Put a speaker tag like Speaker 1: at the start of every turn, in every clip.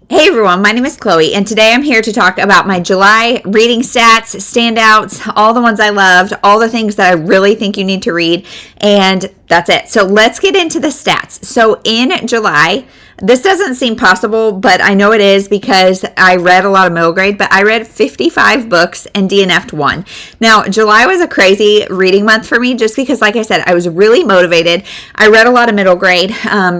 Speaker 1: Hey everyone, my name is Chloe, and today I'm here to talk about my July reading stats, standouts, all the ones I loved, all the things that I really think you need to read, and that's it. So let's get into the stats. So in July, this doesn't seem possible, but I know it is because I read a lot of middle grade, but I read 55 books and DNF'd one. Now, July was a crazy reading month for me just because, like I said, I was really motivated. I read a lot of middle grade,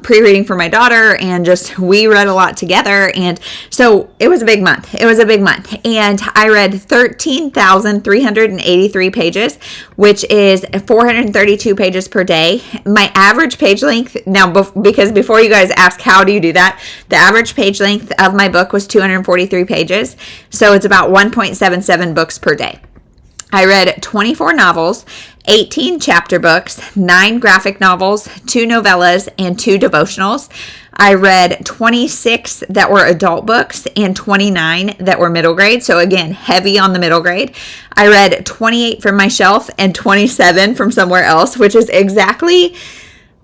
Speaker 1: pre-reading for my daughter, and we read a lot together, and so it was a big month. And I read 13,383 pages, which is 432 pages per day. My average page length, now, because before you guys ask how do you do that, the average page length of my book was 243 pages, so it's about 1.77 books per day. I read 24 novels, 18 chapter books, 9 graphic novels, 2 novellas, and 2 devotionals. I read 26 that were adult books and 29 that were middle grade. So again, heavy on the middle grade. I read 28 from my shelf and 27 from somewhere else, which is exactly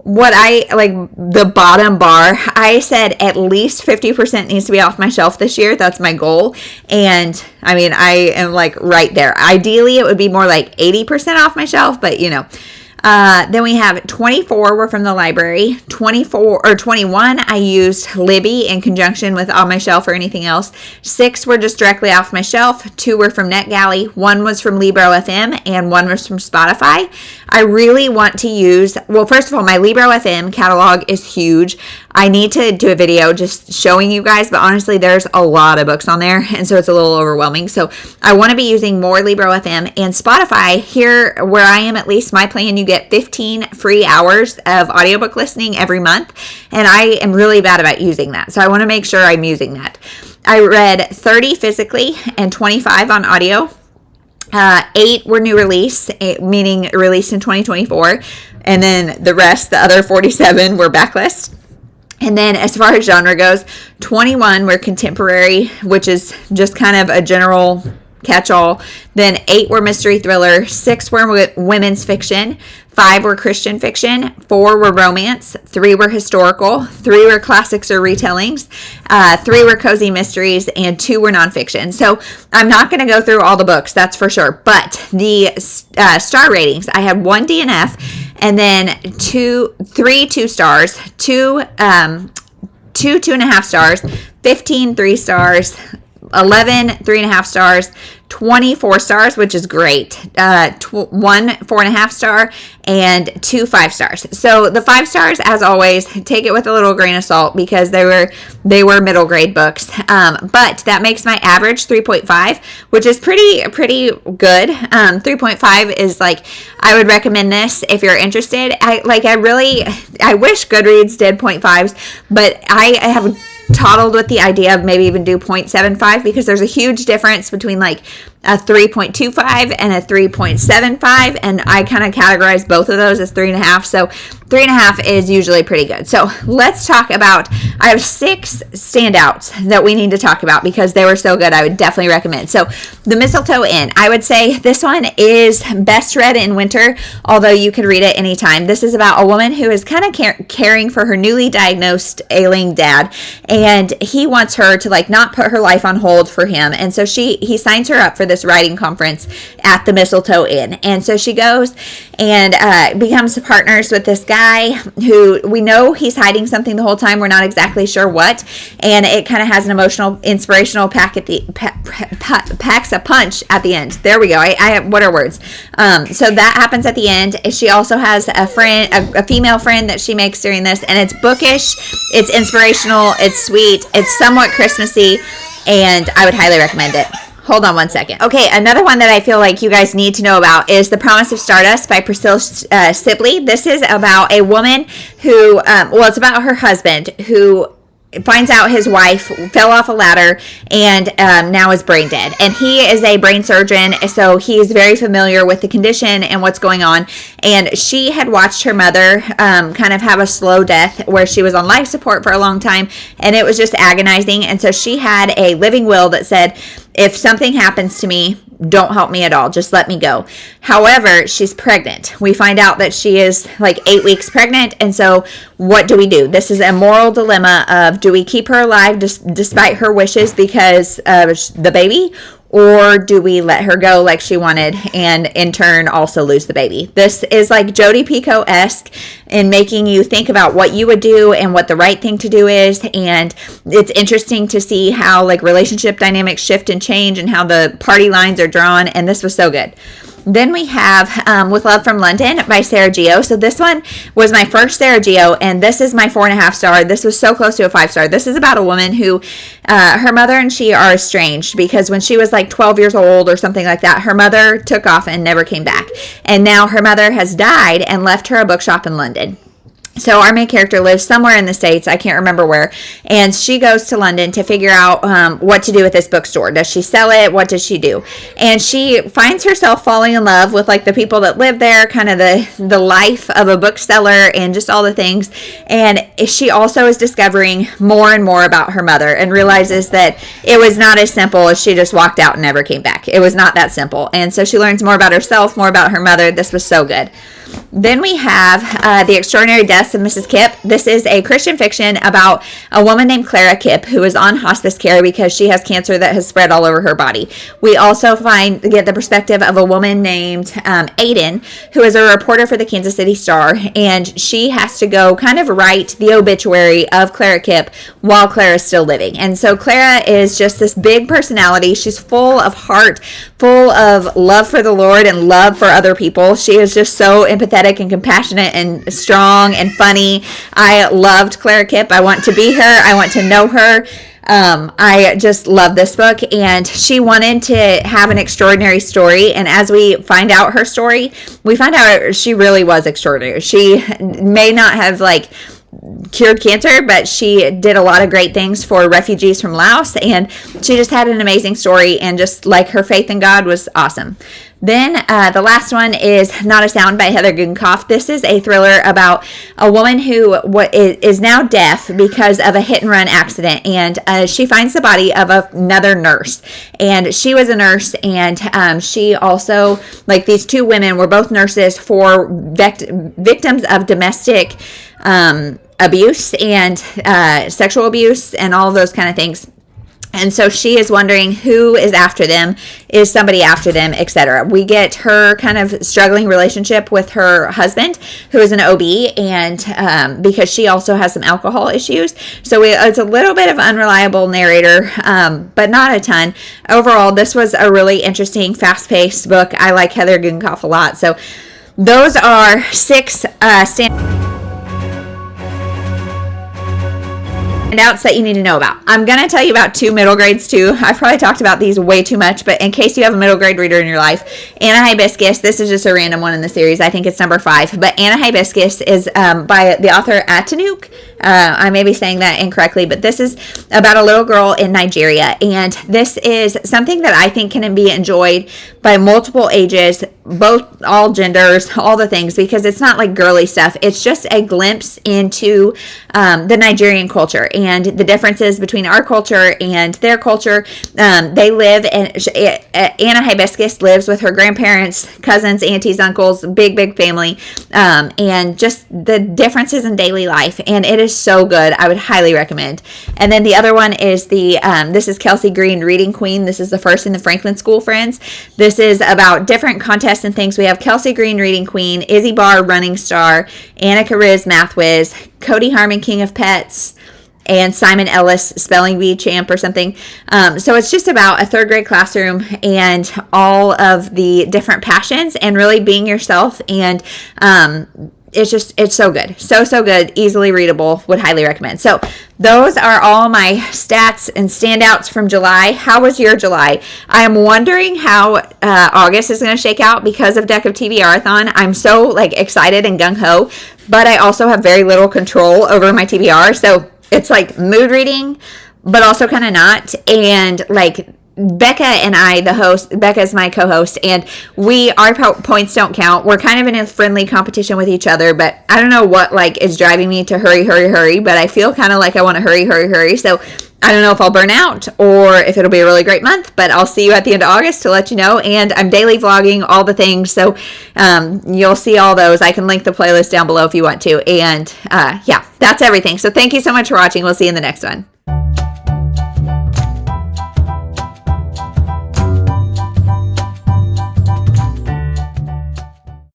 Speaker 1: what the bottom bar. I said at least 50% needs to be off my shelf this year. That's my goal. And I mean, I am right there. Ideally, it would be more like 80% off my shelf, but then we have 24 were from the library, 21 I used Libby in conjunction with On My Shelf or anything else. 6 were just directly off my shelf, 2 were from NetGalley, 1 was from Libro FM, and 1 was from Spotify. I really want to use, well, first of all, my Libro FM catalog is huge. I need to do a video just showing you guys, but honestly, there's a lot of books on there, and so it's a little overwhelming. So I want to be using more Libro FM and Spotify. Here, where I am, at least my plan, you get 15 free hours of audiobook listening every month, and I am really bad about using that. So I want to make sure I'm using that. I read 30 physically and 25 on audio. 8 were new release, meaning released in 2024, and then the rest, the other 47, were backlist. And then as far as genre goes, 21 were contemporary, which is just kind of a general catch-all. Then 8 were mystery thriller, 6 were women's fiction, 5 were Christian fiction, 4 were romance, 3 were historical, 3 were classics or retellings, 3 were cozy mysteries, and 2 were nonfiction. So I'm not going to go through all the books, that's for sure. But the star ratings, I had 1 DNF, and then 3 2 stars, 2 2.5 stars, 15 3 stars, 11 3.5 stars, 24 stars, which is great, 1 4.5 star, and 2 5 stars. So the 5 stars, as always, take it with a little grain of salt because they were middle grade books. But that makes my average 3.5, which is pretty good. 3.5 is I would recommend this if you're interested. I wish Goodreads did 0.5s, but I have toddled with the idea of maybe even do 0.75 because there's a huge difference between a 3.25 and a 3.75, and I kind of categorize both of those as 3.5. So 3.5 is usually pretty good. So let's talk about, I have 6 standouts that we need to talk about because they were so good. I would definitely recommend. So The Mistletoe Inn, I would say this one is best read in winter, although you could read it anytime. This is about a woman who is kind of caring for her newly diagnosed ailing dad, and he wants her to not put her life on hold for him. And so he signs her up for this writing conference at the Mistletoe Inn. And so she goes and becomes partners with this guy who we know he's hiding something the whole time. We're not exactly sure what. And it kind of has an emotional, inspirational packs a punch at the end. There we go. What are words? So that happens at the end. She also has a friend, a female friend that she makes during this, and it's bookish, it's inspirational, it's sweet, it's somewhat Christmassy, and I would highly recommend it. Hold on one second. Okay, another one that I feel like you guys need to know about is The Promise of Stardust by Priscilla Sibley. This is about a woman who, it's about her husband who finds out his wife fell off a ladder and now is brain dead. And he is a brain surgeon, so he is very familiar with the condition and what's going on. And she had watched her mother kind of have a slow death where she was on life support for a long time, and it was just agonizing. And so she had a living will that said, if something happens to me, don't help me at all. Just let me go. However, she's pregnant. We find out that she is like 8 weeks pregnant. And so what do we do? This is a moral dilemma of, do we keep her alive despite her wishes because of the baby? Or do we let her go like she wanted and in turn also lose the baby? This is like Jodi Picoult-esque in making you think about what you would do and what the right thing to do is. And it's interesting to see how like relationship dynamics shift and change and how the party lines are drawn. And this was so good. Then we have With Love from London by Sarah Geo. So this one was my first Sarah Geo, and this is my 4.5 star. This was so close to a 5 star. This is about a woman who, her mother and she are estranged because when she was like 12 years old or something like that, her mother took off and never came back. And now her mother has died and left her a bookshop in London. So our main character lives somewhere in the States, I can't remember where, and she goes to London to figure out what to do with this bookstore. Does she sell it? What does she do? And she finds herself falling in love with like the people that live there, kind of the life of a bookseller and just all the things. And she also is discovering more and more about her mother and realizes that it was not as simple as she just walked out and never came back. It was not that simple. And so she learns more about herself, more about her mother. This was so good. Then we have The Extraordinary Deaths of Mrs. Kipp. This is a Christian fiction about a woman named Clara Kipp who is on hospice care because she has cancer that has spread all over her body. We also get the perspective of a woman named Aiden, who is a reporter for the Kansas City Star, and she has to go kind of write the obituary of Clara Kipp while Clara is still living. And so Clara is just this big personality. She's full of heart, full of love for the Lord and love for other people. She is just so empathetic and compassionate and strong and funny. I loved Clara Kipp. I want to be her. I want to know her. I just love this book, and she wanted to have an extraordinary story. And as we find out her story, we find out she really was extraordinary. She may not have like cured cancer, but she did a lot of great things for refugees from Laos, and she just had an amazing story, and just like her faith in God was awesome. Then the last one is Not a Sound by Heather Gudenkauf. This is a thriller about a woman who is now deaf because of a hit-and-run accident, and she finds the body of another nurse. And she was a nurse, and she also, like these two women were both nurses for victims of domestic abuse and sexual abuse and all of those kind of things. And so she is wondering who is after them, is somebody after them, etc. We get her kind of struggling relationship with her husband, who is an OB, and because she also has some alcohol issues. So it's a little bit of unreliable narrator, but not a ton. Overall, this was a really interesting, fast-paced book. I like Heather Gudenkauf a lot. So those are 6 standouts that you need to know about. I'm going to tell you about 2 middle grades too. I've probably talked about these way too much, but in case you have a middle grade reader in your life, Anna Hibiscus, this is just a random one in the series. I think it's number 5, but Anna Hibiscus is by the author Atinuk. I may be saying that incorrectly, but this is about a little girl in Nigeria, and this is something that I think can be enjoyed by multiple ages, all genders, all the things, because it's not like girly stuff. It's just a glimpse into the Nigerian culture and the differences between our culture and their culture. They live, and Anna Hibiscus lives with her grandparents, cousins, aunties, uncles, big family, and just the differences in daily life. And it is so good. I would highly recommend. And then the other one is this is Kelsey Green, Reading Queen. This is the first in the Franklin School Friends. This is about different contests and things. We have Kelsey Green, Reading Queen, Izzy Barr, Running Star, Annika Riz, Math Whiz, Cody Harmon, King of Pets, and Simon Ellis, Spelling Bee Champ or something. So it's just about a 3rd grade classroom and all of the different passions and really being yourself. And it's so good. So good. Easily readable. Would highly recommend. So those are all my stats and standouts from July. How was your July? I am wondering how August is going to shake out because of Deck of TBR-a-thon. I'm so excited and gung-ho, but I also have very little control over my TBR. So it's like mood reading, but also kind of not. And Becca and I, the host, Becca is my co-host, and our points don't count. We're kind of in a friendly competition with each other, but I don't know what like is driving me to hurry, but I feel kind of like I want to hurry. So I don't know if I'll burn out or if it'll be a really great month, but I'll see you at the end of August to let you know. And I'm daily vlogging all the things, so you'll see all those. I can link the playlist down below if you want to. And yeah, that's everything. So thank you so much for watching. We'll see you in the next one.